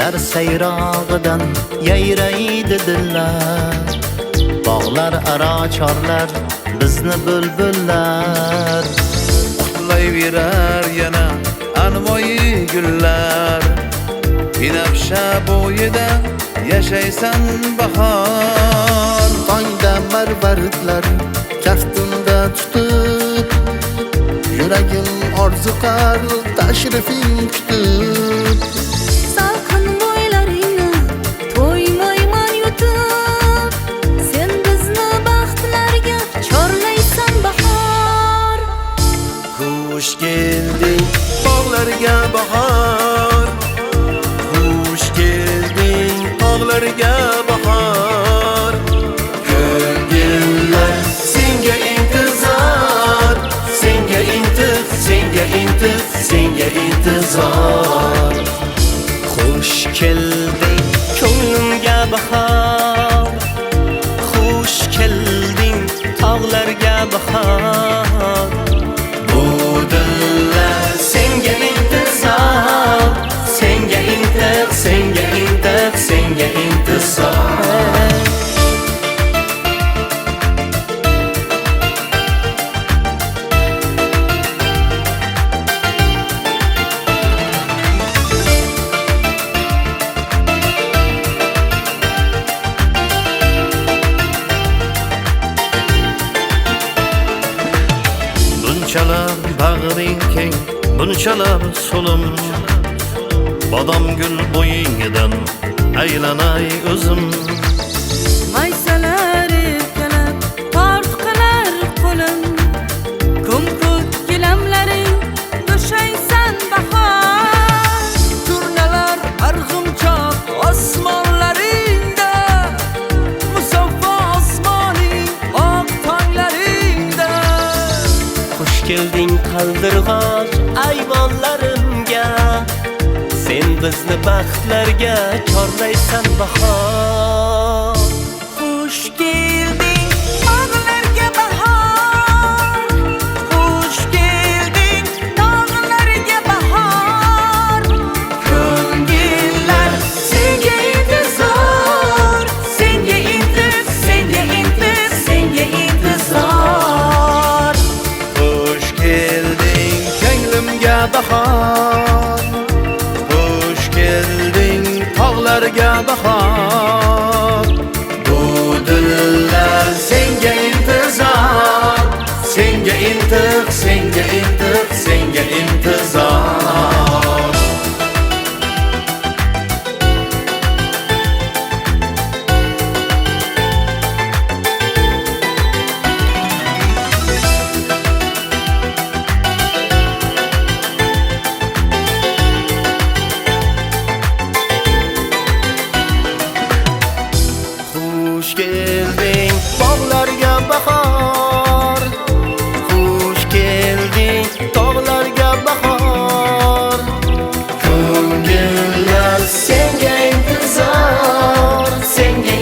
Qushlar sayrog'idan yayraydi dillar, bog'lar aro chorlar bizni bulbullar. Qutlayverar yana anvoyi gullar, binafsha bo'yida yashaysan bahor. Tongda marvaridlar kaftimda tutib, yuragim orziqar tashrifing kutib. Salqin bo'ylaringni to'ymayman yutib, sen bizni baxtlarga chorlaysan bahor. Xush kelding bog'larga bahor, xush kelding tog'larga bahor. Ko'ngillar senga intizor, senga intizor. Xush kelding ko'nglimga bahor, xush kelding tog'larga bahor. Bu dillar senga intizor, senga intizor. Bunchalar bag'ring keng, bunchalar so'lim, bodom gul bo'yingidan aylanay o'zim. Maysalar erkalab tortqilar qo'lim, ko'm-ko'k gilamlaring to'shaysan bahor. Turnalar arg'imchoq osmonlaringda, musaffo osmoning oq tonglaringda. Xush kelding qaldirg'och ayvonlarimga, sen bizni baxtlarga chorlaysan bahor. Xush kelding tog'larga bahor, xush kelding tog'larga bahor. Ko'ngillar senga intizor, senga intizor. Xush kelding ko'nglimga bahor, xush kelding tog'larga bahor. Bu dillar senga intizor, senga intizor. Xush kelding bog'larga bahor, xush kelding tog'larga bahor. Ko'ngillar senga intizor, senga